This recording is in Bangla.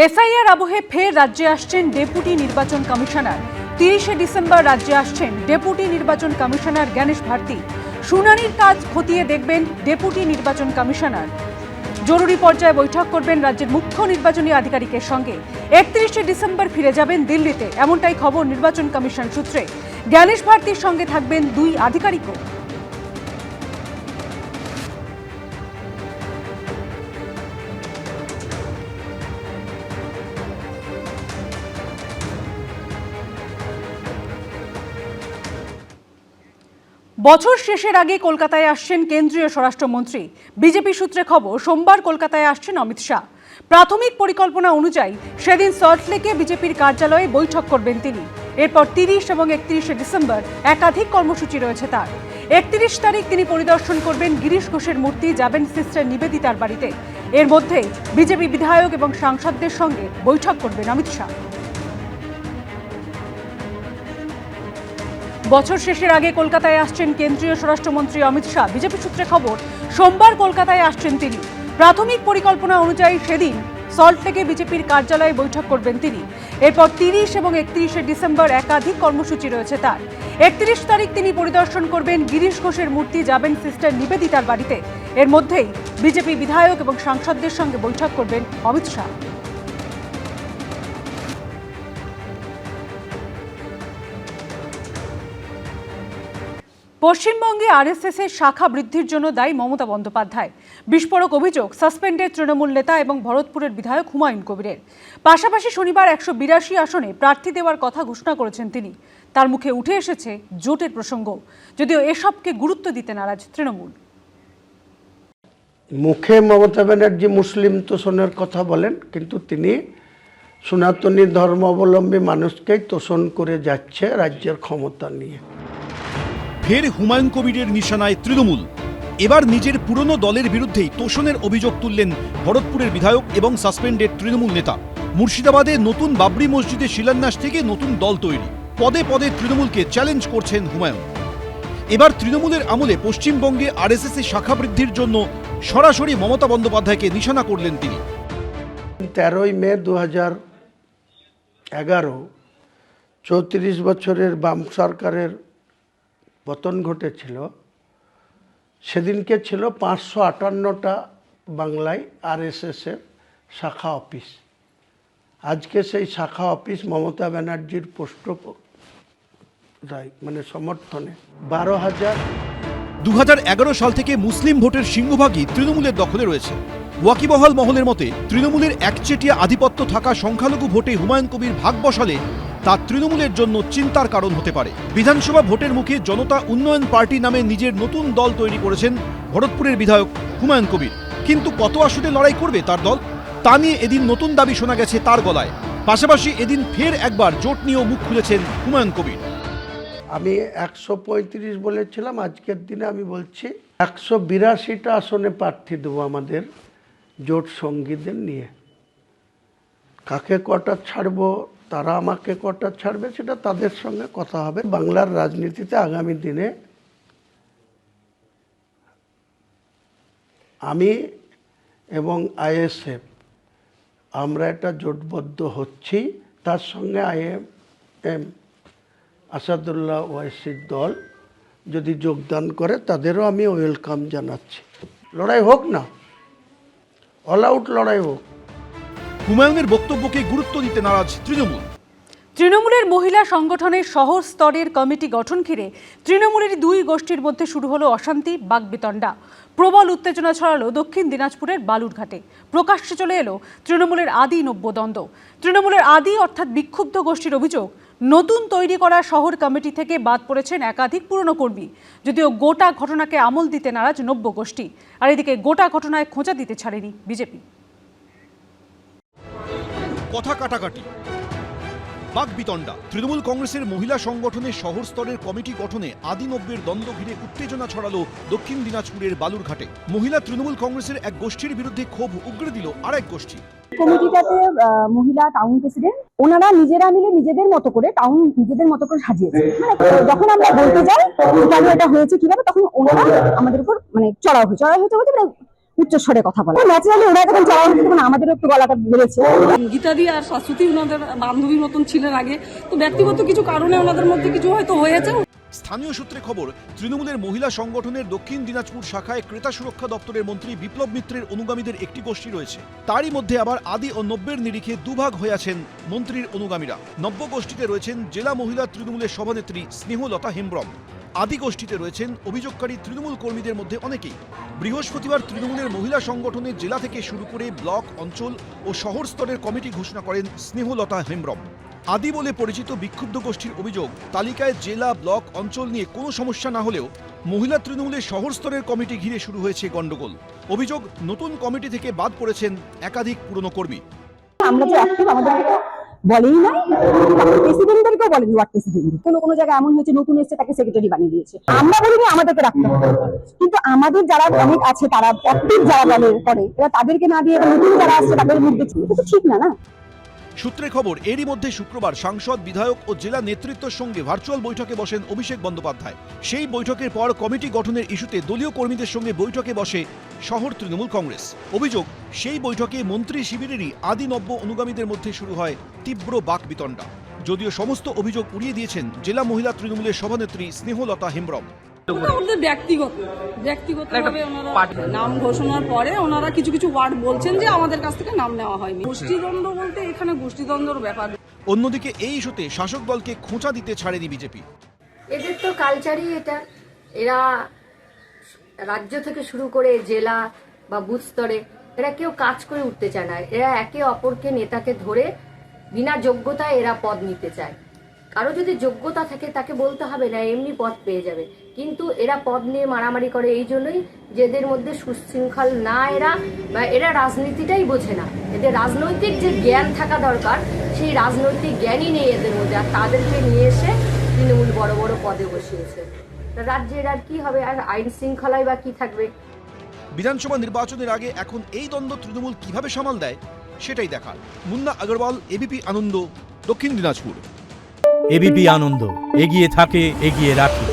এসআইআর আবহে ফের রাজ্যে আসছেন ডেপুটি নির্বাচন কমিশনার। 30শে ডিসেম্বর রাজ্যে আসছেন ডেপুটি নির্বাচন কমিশনার জ্ঞানেশ ভারতী। শুনানির কাজ খতিয়ে দেখবেন ডেপুটি নির্বাচন কমিশনার। জরুরি পর্যায়ে বৈঠক করবেন রাজ্যের মুখ্য নির্বাচনী আধিকারিকের সঙ্গে। 31শে ডিসেম্বর ফিরে যাবেন দিল্লিতে, এমনটাই খবর নির্বাচন কমিশন সূত্রে। জ্ঞানেশ ভারতীর সঙ্গে থাকবেন দুই আধিকারিকও। বছর শেষের আগে কলকাতায় আসছেন কেন্দ্রীয় স্বরাষ্ট্রমন্ত্রী। বিজেপি সূত্রে খবর, সোমবার কলকাতায় আসছেন অমিত শাহ। প্রাথমিক পরিকল্পনা অনুযায়ী সেদিন সল্টলেকে বিজেপির কার্যালয়ে বৈঠক করবেন তিনি। এরপর 30 এবং 31শে ডিসেম্বর একাধিক কর্মসূচি রয়েছে তার। 31 তারিখ তিনি পরিদর্শন করবেন গিরিশ ঘোষের মূর্তি, যাবেন সিস্টার নিবেদিতার বাড়িতে। এর মধ্যেই বিজেপি বিধায়ক এবং সাংসদদের সঙ্গে বৈঠক করবেন অমিত শাহ। বছর শেষের আগে কলকাতায় আসছেন কেন্দ্রীয় স্বরাষ্ট্রমন্ত্রী অমিত শাহ। বিজেপি সূত্রে খবর, সোমবার কলকাতায় আসছেন তিনি। প্রাথমিক পরিকল্পনা অনুযায়ী সেদিন সল্টলেকে বিজেপির কার্যালয়ে বৈঠক করবেন তিনি। এরপর 30 এবং 31শে ডিসেম্বর একাধিক কর্মসূচি রয়েছে তার। 31 তারিখ তিনি পরিদর্শন করবেন গিরিশ ঘোষের মূর্তি, যাবেন সিস্টার নিবেদিতার বাড়িতে। এর মধ্যেই বিজেপি বিধায়ক এবং সাংসদদের সঙ্গে বৈঠক করবেন অমিত শাহ। পশ্চিমবঙ্গে আরএসএসের শাখা বৃদ্ধির জন্য দায়ী মমতা বন্দ্যোপাধ্যায়। বিস্ফোরক অভিযোগ সাসপেন্ডেড তৃণমূল নেতা এবং ভরতপুরের বিধায়ক হুমায়ুন কবিরের। পাশাপাশি শনিবার 182 আসনে প্রার্থী দেওয়ার কথা ঘোষণা করেছেন তিনি। তার মুখে উঠে এসেছে জোটের প্রসঙ্গ, যদিও এসবকে গুরুত্ব দিতে নারাজ তৃণমূল। মুখে মমতা ব্যানার্জি মুসলিম তোষণের কথা বলেন, কিন্তু তিনি সনাতনী ধর্মাবলম্বী মানুষকেই তোষণ করে যাচ্ছে রাজ্যের ক্ষমতা নিয়ে। ফের হুমায়ুন কবিরের নিশানায় তৃণমূল। এবার নিজের পুরনো দলের বিরুদ্ধেই তোষণের অভিযোগ তুললেন ভরতপুরের বিধায়ক এবং সাসপেন্ডেড তৃণমূল নেতা। মুর্শিদাবাদে নতুন বাবরি মসজিদে শিলান্যাস থেকে নতুন দল তৈরি, পদে পদে তৃণমূলকে চ্যালেঞ্জ করছেন হুমায়ুন। এবার তৃণমূলের আমলে পশ্চিমবঙ্গে আরএসএসের শাখা বৃদ্ধির জন্য সরাসরি মমতা বন্দ্যোপাধ্যায়কে নিশানা করলেন তিনি। 13ই মে 2011 34 বছরের বাম সরকারের পতন ঘটেছিল। সেদিনকে ছিল 558টা বাংলায় আরএসএসের শাখা অফিস। আজকে সেই শাখা অফিস মমতা ব্যানার্জির মানে সমর্থনে 12,000। 2011 সাল থেকে মুসলিম ভোটের সিংহভাগই তৃণমূলের দখলে রয়েছে। ওয়াকিবহাল মহলের মতে তৃণমূলের একচেটিয়া আধিপত্য থাকা সংখ্যালঘু ভোটে হুমায়ুন কবির ভাগ বসালে তা তৃণমূলের জন্য চিন্তার কারণ হতে পারে। বিধানসভা ভোটের মুখে জনতা উন্নয়ন পার্টি নামে নিজের নতুন দল তৈরি করেছেন ভরতপুরের বিধায়ক হুমায়ুন কবির। কিন্তু কত আসনে লড়াই করবে তার দল, তা নিয়ে এদিন নতুন দাবি শোনা গেছে তার গলায়। পাশাপাশি এদিন ফের একবার জোট নিয়েও মুখ খুলেছেন হুমায়ুন কবির। আমি 135 বলেছিলাম, আজকের দিনে আমি বলছি 182টা আসনে প্রার্থী দেবো আমাদের জোট সঙ্গীদের নিয়ে। কাকে কটা ছাড়বো, তারা আমাকে কটা ছাড়বে, সেটা তাদের সঙ্গে কথা হবে। বাংলার রাজনীতিতে আগামী দিনে আমি এবং আইএসএফ আমরা একটা জোটবদ্ধ হচ্ছি। তার সঙ্গে আইএম আসাদুল্লাহ ওয়াইসির দল যদি যোগদান করে তাদেরও আমি ওয়েলকাম জানাচ্ছি। লড়াই হোক না, অল আউট লড়াই হোক। হুমায়ুনের বক্তব্যকে গুরুত্ব দিতে নারাজ তৃণমূল। তৃণমূলের মহিলা সংগঠনের শহর স্তরের কমিটি গঠন ঘিরে তৃণমূলের দুই গোষ্ঠীর মধ্যে শুরু হলো অশান্তি, বাকবিতণ্ডা। প্রবল উত্তেজনা ছড়ালো দক্ষিণ দিনাজপুরের বালুরঘাটে। প্রকাশ্যে চলে এলো তৃণমূলের আদি নব্যদ্বন্দ্ব। তৃণমূলের আদি অর্থাৎ বিক্ষুব্ধ গোষ্ঠীর অভিযোগ, নতুন তৈরি করা শহর কমিটি থেকে বাদ পড়েছেন একাধিক পুরনো কর্মী। যদিও গোটা ঘটনাকে আমল দিতে নারাজ নব্য গোষ্ঠী। আর এদিকে গোটা ঘটনায় খোঁচা দিতে ছাড়েনি বিজেপি। কথা কাটাকাটি, বাকবিতণ্ডা। তৃণমূল কংগ্রেসের মহিলা সংগঠনের শহর স্তরের কমিটি গঠনে আদি নব্যের দ্বন্দ্ব ঘিরে উত্তেজনা ছড়ালো দক্ষিণ দিনাজপুরের বালুরঘাটে। মহিলা তৃণমূল কংগ্রেসের এক গোষ্ঠীর বিরুদ্ধে ক্ষোভ উগরে দিল আরেক গোষ্ঠী। কমিটিটাতে মহিলা টাউন প্রেসিডেন্ট, ওনারা নিজেরা মিলে নিজেদের মতো করে টাউন নিজেদের মতো করে সাজিয়েছে। মানে যখন আমরা বলতে যাই কেন এটা হয়েছে কিভাবে, তখন ওনারা আমাদের উপর মানে চড়াও হয়েছে বলতে মানে উচ্চস্বরে কথা বলা। ন্যাচারালি ওরা যখন যাওয়া হচ্ছে তখন আমাদেরও একটু গলাটা বেড়েছে। গীতাদি আর শাশ্বতী ওনাদের বান্ধবীর মতন ছিলেন আগে, তো ব্যক্তিগত কিছু কারণে ওনাদের মধ্যে কিছু হয়তো হয়েছে। স্থানীয় সূত্রে খবর, তৃণমূলের মহিলা সংগঠনের দক্ষিণ দিনাজপুর শাখায় ক্রেতা সুরক্ষা দপ্তরের মন্ত্রী বিপ্লব মিত্রের অনুগামীদের একটি গোষ্ঠী রয়েছে। তারই মধ্যে আবার আদি ও নব্যের নিরিখে দুভাগ হয়ে আছেন মন্ত্রীর অনুগামীরা। নব্য গোষ্ঠীতে রয়েছেন জেলা মহিলা তৃণমূলের সভানেত্রী স্নেহলতা হেমব্রম। আদি গোষ্ঠীতে রয়েছেন অভিযোগকারী তৃণমূল কর্মীদের মধ্যে অনেকেই। বৃহস্পতিবার তৃণমূলের মহিলা সংগঠনের জেলা থেকে শুরু করে ব্লক, অঞ্চল ও শহর স্তরের কমিটি ঘোষণা করেন স্নেহলতা হেমব্রম। আদি বলে পরিচিত বিক্ষুব্ধ গোষ্ঠীর অভিযোগ, তালিকায় জেলা, ব্লক, অঞ্চল নিয়ে কোনো সমস্যা না হলেও মহিলা তৃণমূলের শহর স্তরের কমিটি ঘিরে শুরু হয়েছে গন্ডগোল। অভিযোগ, নতুন কমিটি থেকে বাদ পড়েছেন একাধিক পুরনো কর্মী। আমরা যে অ্যাক্টিভ আমাদেরকে তো বলেই নাই, প্রেসিডেন্টদেরকেও বলেনি। ওয়ার্ড প্রেসিডেন্ট কোনো জায়গায় এমন হয়েছে নতুন এসছে তাকে সেক্রেটারি বানিয়ে দিয়েছে। আমরা বলিনি আমাদেরকে রাখতে হবে, কিন্তু আমাদের যারা অনেক আছে তারা অ্যাক্টিভ যারা দলের করে এরা তাদেরকে না দিয়ে নতুন যারা আসছে তাদের মধ্যে এটা তো ঠিক না। সূত্রে খবর, এরই মধ্যে শুক্রবার সাংসদ, বিধায়ক ও জেলা নেতৃত্বের সঙ্গে ভার্চুয়াল বৈঠকে বসেন অভিষেক বন্দ্যোপাধ্যায়। সেই বৈঠকের পর কমিটি গঠনের ইস্যুতে দলীয় কর্মীদের সঙ্গে বৈঠকে বসে শহর তৃণমূল কংগ্রেস। অভিযোগ, সেই বৈঠকে মন্ত্রী শিবিরেরই আদি নব্য অনুগামীদের মধ্যে শুরু হয় তীব্র বাকবিতণ্ডা। যদিও সমস্ত অভিযোগ উড়িয়ে দিয়েছেন জেলা মহিলা তৃণমূলের সভানেত্রী স্নেহলতা হেমব্রম। ওনাদের ব্যক্তিগতভাবে ওনারা নাম ঘোষণার পরে ওনারা কিছু কিছু ওয়ার্ড বলছেন যে আমাদের কাছ থেকে নাম নেওয়া হয়নি। গোষ্ঠীদ্বন্দ্ব বলতে এখানে গোষ্ঠীদ্বন্দ্বর ব্যাপার। অন্যদিকে এই ইস্যুতে শাসক দলকে খোঁচা দিতে ছাড়েনি বিজেপি। এদের তো কালচারই এটা। এরা রাজ্য থেকে শুরু করে জেলা বা বুথ স্তরে এরা কেউ কাজ করে উঠতে চায় না। এরা একে অপরকে নেতাকে ধরে বিনা যোগ্যতায় এরা পদ নিতে চায়। কারো যদি যোগ্যতা থাকে তাকে বলতে হবে না, এমনি পদ পেয়ে যাবে। কিন্তু এরা পদ নিয়ে মারামারি করে এই জন্যই যে এদের মধ্যে সুশৃঙ্খল না এরা, বা এরা রাজনীতিটাই বোঝে না। এদের রাজনৈতিক যে জ্ঞান থাকা দরকার সেই রাজনৈতিক জ্ঞানই নেই এদের মধ্যে। আর তাদেরকে নিয়ে এসে তৃণমূল বড় বড় পদে বসিয়েছে। রাজ্যের আর কি হবে, আর আইন শৃঙ্খলায় বা কি থাকবে। বিধানসভা নির্বাচনের আগে এখন এই দ্বন্দ্ব তৃণমূল কিভাবে সামাল দেয় সেটাই দেখার। মুন্না আগরওয়াল, এবিপি আনন্দ, দক্ষিণ দিনাজপুর। এবিপি আনন্দ, এগিয়ে থাকে, এগিয়ে রাখে।